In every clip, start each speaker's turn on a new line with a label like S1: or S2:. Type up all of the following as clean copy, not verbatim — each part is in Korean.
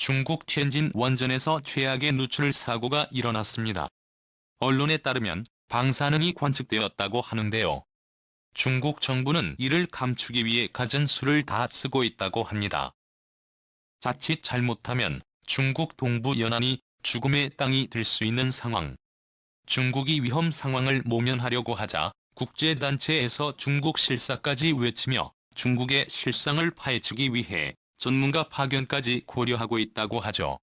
S1: 중국 텐진 원전에서 최악의 누출 사고가 일어났습니다. 언론에 따르면 방사능이 관측되었다고 하는데요. 중국 정부는 이를 감추기 위해 갖은 수를 다 쓰고 있다고 합니다. 자칫 잘못하면 중국 동부 연안이 죽음의 땅이 될 수 있는 상황. 중국이 위험 상황을 모면하려고 하자 국제단체에서 중국 실사까지 외치며 중국의 실상을 파헤치기 위해 전문가 파견까지 고려하고 있다고 하죠.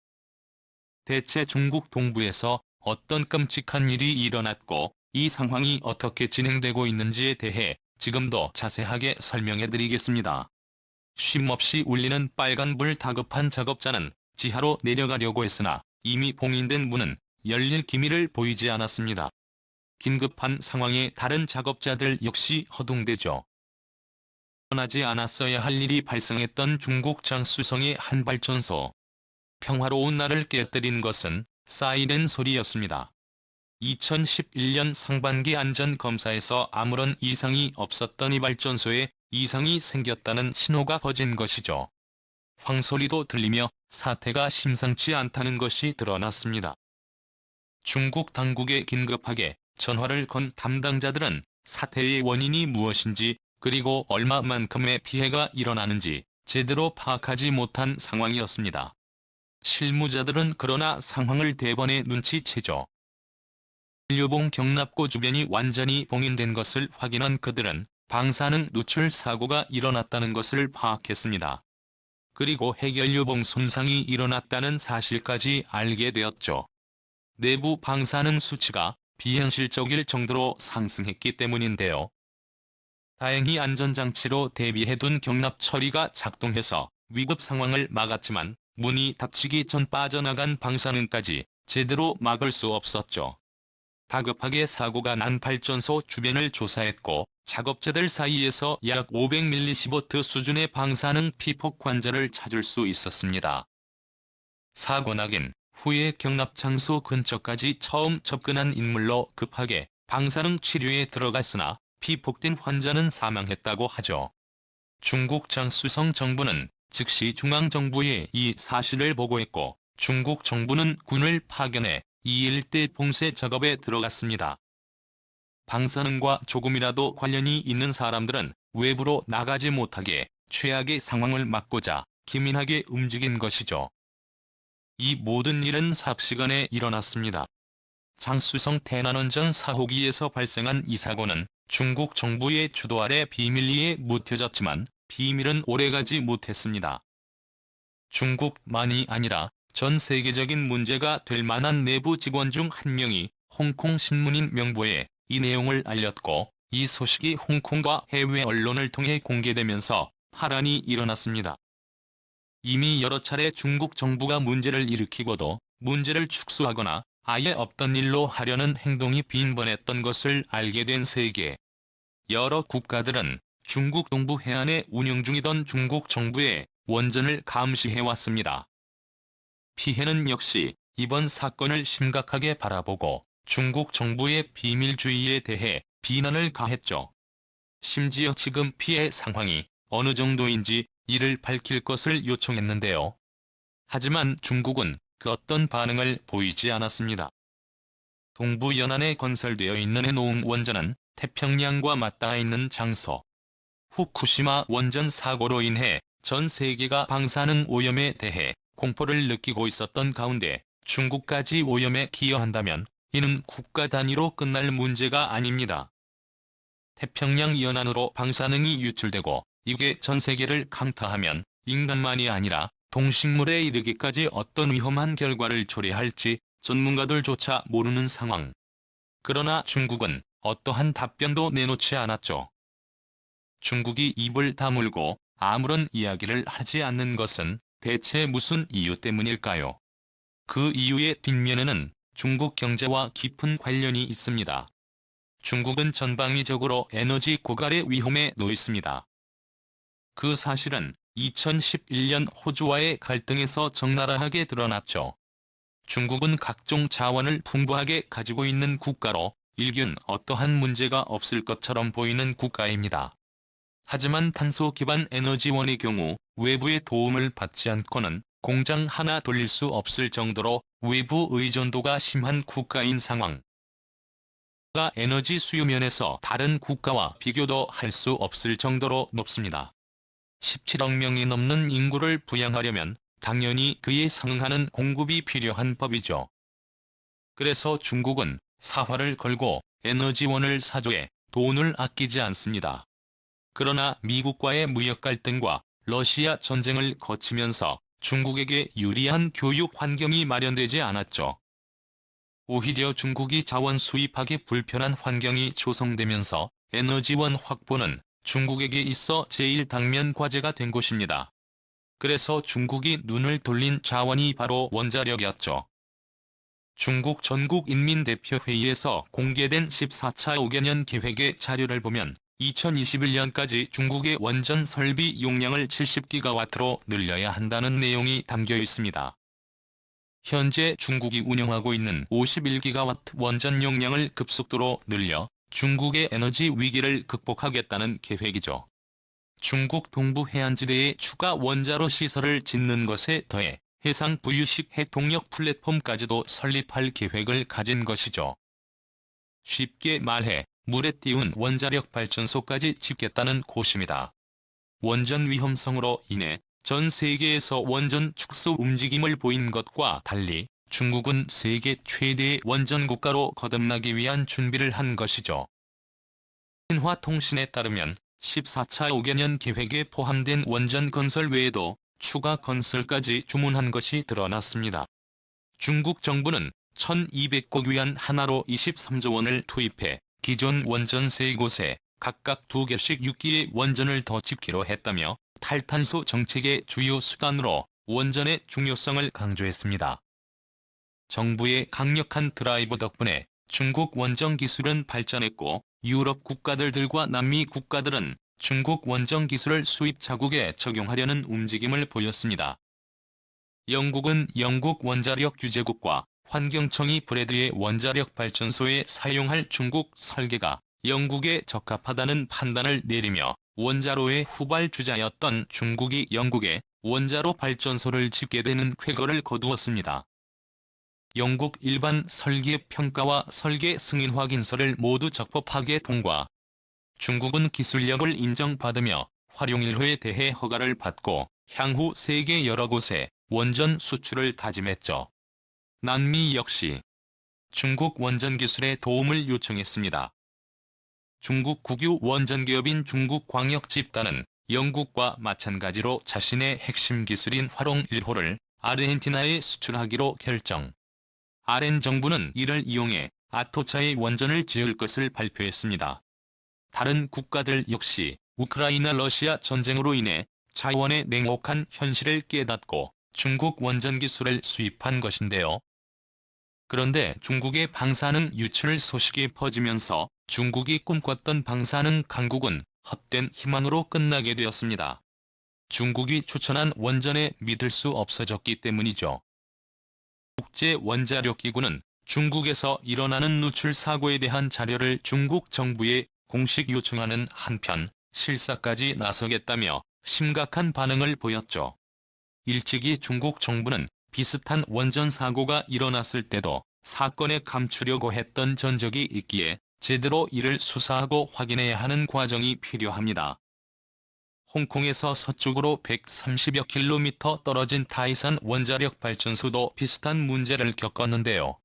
S1: 대체 중국 동부에서 어떤 끔찍한 일이 일어났고 이 상황이 어떻게 진행되고 있는지에 대해 지금 더 자세하게 설명해드리겠습니다. 쉼없이 울리는 빨간불 다급한 작업자는 지하로 내려가려고 했으나 이미 봉인된 문은 열릴 기미를 보이지 않았습니다. 긴급한 상황에 다른 작업자들 역시 허둥대죠. 일어나지 않았어야 할 일이 발생했던 중국 장쑤성의 한 발전소. 평화로운 날을 깨뜨린 것은 사이렌 소리였습니다. 2011년 상반기 안전검사에서 아무런 이상이 없었던 이 발전소에 이상이 생겼다는 신호가 퍼진 것이죠. 황소리도 들리며 사태가 심상치 않다는 것이 드러났습니다. 중국 당국에 긴급하게 전화를 건 담당자들은 사태의 원인이 무엇인지 그리고 얼마만큼의 피해가 일어나는지 제대로 파악하지 못한 상황이었습니다. 실무자들은 그러나 상황을 대번에 눈치채죠. 류봉 경납고 주변이 완전히 봉인된 것을 확인한 그들은 방사능 누출 사고가 일어났다는 것을 파악했습니다. 그리고 해결유봉 손상이 일어났다는 사실까지 알게 되었죠. 내부 방사능 수치가 비현실적일 정도로 상승했기 때문인데요. 다행히 안전장치로 대비해둔 경납 처리가 작동해서 위급 상황을 막았지만 문이 닫히기 전 빠져나간 방사능까지 제대로 막을 수 없었죠. 다급하게 사고가 난 발전소 주변을 조사했고 작업자들 사이에서 약 500mV 수준의 방사능 피폭 관자를 찾을 수 있었습니다. 사고 나긴 후에 경납 장소 근처까지 처음 접근한 인물로 급하게 방사능 치료에 들어갔으나 피폭된 환자는 사망했다고 하죠. 중국 장쑤성 정부는 즉시 중앙정부에 이 사실을 보고했고 중국 정부는 군을 파견해 이 일대 봉쇄 작업에 들어갔습니다. 방사능과 조금이라도 관련이 있는 사람들은 외부로 나가지 못하게 최악의 상황을 막고자 기민하게 움직인 것이죠. 이 모든 일은 삽시간에 일어났습니다. 장쑤성 태난원전 사호기에서 발생한 이 사고는 중국 정부의 주도 아래 비밀리에 묻혀졌지만 비밀은 오래가지 못했습니다. 중국만이 아니라 전 세계적인 문제가 될 만한 내부 직원 중 한 명이 홍콩 신문인 명보에 이 내용을 알렸고 이 소식이 홍콩과 해외 언론을 통해 공개되면서 파란이 일어났습니다. 이미 여러 차례 중국 정부가 문제를 일으키고도 문제를 축소하거나 아예 없던 일로 하려는 행동이 빈번했던 것을 알게 된 세계. 여러 국가들은 중국 동부 해안에 운영 중이던 중국 정부의 원전을 감시해왔습니다. 피해는 역시 이번 사건을 심각하게 바라보고 중국 정부의 비밀주의에 대해 비난을 가했죠. 심지어 지금 피해 상황이 어느 정도인지 이를 밝힐 것을 요청했는데요. 하지만 중국은 그 어떤 반응을 보이지 않았습니다. 동부 연안에 건설되어 있는 해노움 원전은 태평양과 맞닿아 있는 장소. 후쿠시마 원전 사고로 인해 전 세계가 방사능 오염에 대해 공포를 느끼고 있었던 가운데 중국까지 오염에 기여한다면 이는 국가 단위로 끝날 문제가 아닙니다. 태평양 연안으로 방사능이 유출되고 이게 전 세계를 강타하면 인간만이 아니라 동식물에 이르기까지 어떤 위험한 결과를 초래할지 전문가들조차 모르는 상황. 그러나 중국은 어떠한 답변도 내놓지 않았죠. 중국이 입을 다물고 아무런 이야기를 하지 않는 것은 대체 무슨 이유 때문일까요? 그 이유의 뒷면에는 중국 경제와 깊은 관련이 있습니다. 중국은 전방위적으로 에너지 고갈의 위험에 놓였습니다. 그 사실은 2011년 호주와의 갈등에서 적나라하게 드러났죠. 중국은 각종 자원을 풍부하게 가지고 있는 국가로 일견 어떠한 문제가 없을 것처럼 보이는 국가입니다. 하지만 탄소 기반 에너지원의 경우 외부의 도움을 받지 않고는 공장 하나 돌릴 수 없을 정도로 외부 의존도가 심한 국가인 상황. 에너지 수요 면에서 다른 국가와 비교도 할 수 없을 정도로 높습니다. 17억 명이 넘는 인구를 부양하려면 당연히 그에 상응하는 공급이 필요한 법이죠. 그래서 중국은 사활을 걸고 에너지원을 사조해 돈을 아끼지 않습니다. 그러나 미국과의 무역 갈등과 러시아 전쟁을 거치면서 중국에게 유리한 교육 환경이 마련되지 않았죠. 오히려 중국이 자원 수입하기 불편한 환경이 조성되면서 에너지원 확보는 중국에게 있어 제일 당면 과제가 된 것입니다. 그래서 중국이 눈을 돌린 자원이 바로 원자력이었죠. 중국 전국인민대표회의에서 공개된 14차 5개년 계획의 자료를 보면 2021년까지 중국의 원전 설비 용량을 70기가와트로 늘려야 한다는 내용이 담겨 있습니다. 현재 중국이 운영하고 있는 51기가와트 원전 용량을 급속도로 늘려 중국의 에너지 위기를 극복하겠다는 계획이죠. 중국 동부 해안지대에 추가 원자로 시설을 짓는 것에 더해 해상 부유식 핵동력 플랫폼까지도 설립할 계획을 가진 것이죠. 쉽게 말해 물에 띄운 원자력 발전소까지 짓겠다는 곳입니다. 원전 위험성으로 인해 전 세계에서 원전 축소 움직임을 보인 것과 달리 중국은 세계 최대의 원전 국가로 거듭나기 위한 준비를 한 것이죠. 신화통신에 따르면 14차 5개년 계획에 포함된 원전 건설 외에도 추가 건설까지 주문한 것이 드러났습니다. 중국 정부는 1,200억 위안 하나로 23조 원을 투입해 기존 원전 3곳에 각각 2개씩 6기의 원전을 더 짓기로 했다며 탈탄소 정책의 주요 수단으로 원전의 중요성을 강조했습니다. 정부의 강력한 드라이브 덕분에 중국 원전 기술은 발전했고 유럽 국가들과 남미 국가들은 중국 원전 기술을 수입 자국에 적용하려는 움직임을 보였습니다. 영국은 영국 원자력 규제국과 환경청이 브래드의 원자력 발전소에 사용할 중국 설계가 영국에 적합하다는 판단을 내리며 원자로의 후발주자였던 중국이 영국에 원자로 발전소를 짓게 되는 쾌거를 거두었습니다. 영국 일반 설계 평가와 설계 승인 확인서를 모두 적법하게 통과. 중국은 기술력을 인정받으며 활용일호에 대해 허가를 받고 향후 세계 여러 곳에 원전 수출을 다짐했죠. 남미 역시 중국 원전 기술에 도움을 요청했습니다. 중국 국유 원전기업인 중국광역집단은 영국과 마찬가지로 자신의 핵심 기술인 화롱 1호를 아르헨티나에 수출하기로 결정. 아렌 정부는 이를 이용해 아토차의 원전을 지을 것을 발표했습니다. 다른 국가들 역시 우크라이나 러시아 전쟁으로 인해 자원의 냉혹한 현실을 깨닫고 중국 원전 기술을 수입한 것인데요. 그런데 중국의 방사능 유출 소식이 퍼지면서 중국이 꿈꿨던 방사능 강국은 헛된 희망으로 끝나게 되었습니다. 중국이 추천한 원전에 믿을 수 없어졌기 때문이죠. 국제원자력기구는 중국에서 일어나는 누출 사고에 대한 자료를 중국 정부에 공식 요청하는 한편 실사까지 나서겠다며 심각한 반응을 보였죠. 일찍이 중국 정부는 비슷한 원전 사고가 일어났을 때도 사건에 감추려고 했던 전적이 있기에 제대로 이를 수사하고 확인해야 하는 과정이 필요합니다. 홍콩에서 서쪽으로 130여 킬로미터 떨어진 타이산 원자력 발전소도 비슷한 문제를 겪었는데요.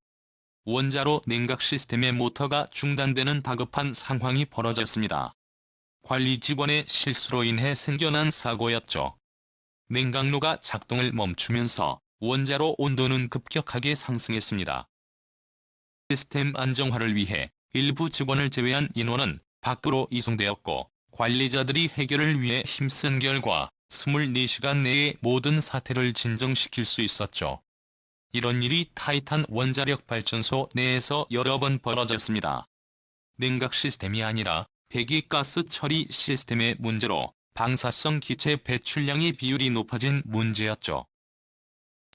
S1: 원자로 냉각 시스템의 모터가 중단되는 다급한 상황이 벌어졌습니다. 관리 직원의 실수로 인해 생겨난 사고였죠. 냉각로가 작동을 멈추면서 원자로 온도는 급격하게 상승했습니다. 시스템 안정화를 위해 일부 직원을 제외한 인원은 밖으로 이송되었고 관리자들이 해결을 위해 힘쓴 결과 24시간 내에 모든 사태를 진정시킬 수 있었죠. 이런 일이 타이탄 원자력 발전소 내에서 여러 번 벌어졌습니다. 냉각 시스템이 아니라 배기가스 처리 시스템의 문제로 방사성 기체 배출량의 비율이 높아진 문제였죠.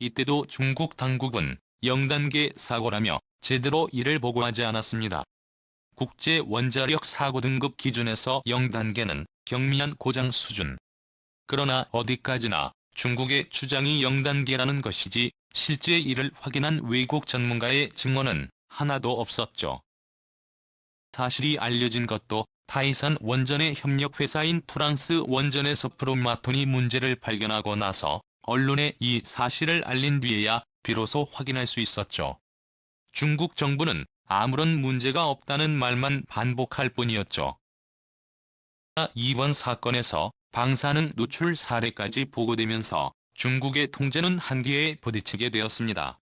S1: 이때도 중국 당국은 0단계 사고라며 제대로 이를 보고하지 않았습니다. 국제 원자력 사고 등급 기준에서 0단계는 경미한 고장 수준. 그러나 어디까지나 중국의 주장이 0단계라는 것이지 실제 이를 확인한 외국 전문가의 증언은 하나도 없었죠. 사실이 알려진 것도 타이산 원전의 협력회사인 프랑스 원전에서 프로마톤이 문제를 발견하고 나서 언론에 이 사실을 알린 뒤에야 비로소 확인할 수 있었죠. 중국 정부는 아무런 문제가 없다는 말만 반복할 뿐이었죠. 이번 사건에서 방사능 누출 사례까지 보고되면서 중국의 통제는 한계에 부딪히게 되었습니다.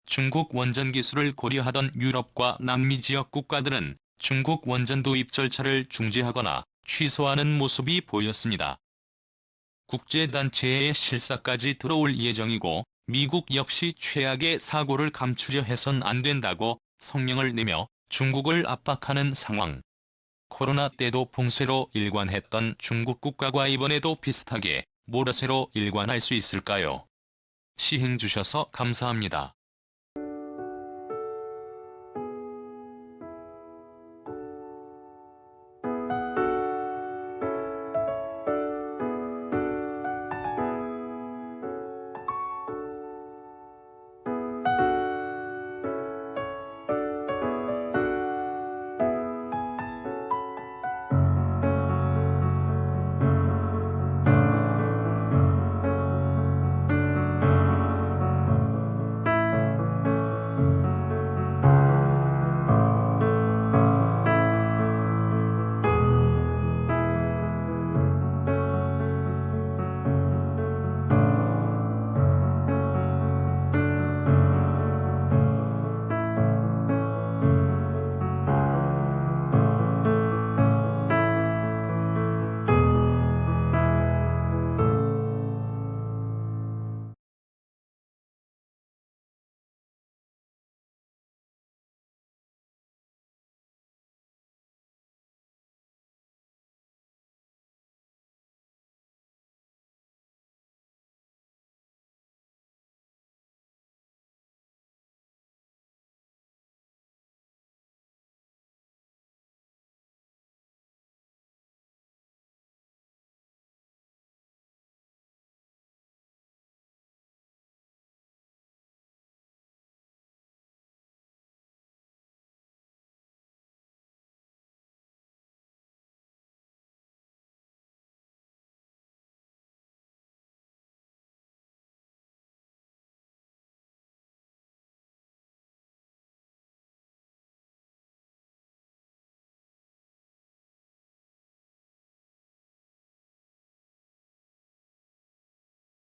S1: 중국 원전 기술을 고려하던 유럽과 남미 지역 국가들은 중국 원전 도입 절차를 중지하거나 취소하는 모습이 보였습니다. 국제단체의 실사까지 들어올 예정이고 미국 역시 최악의 사고를 감추려 해선 안 된다고 성명을 내며 중국을 압박하는 상황. 코로나 때도 봉쇄로 일관했던 중국 국가가 이번에도 비슷하게 몰아세로 일관할 수 있을까요? 시행 주셔서 감사합니다.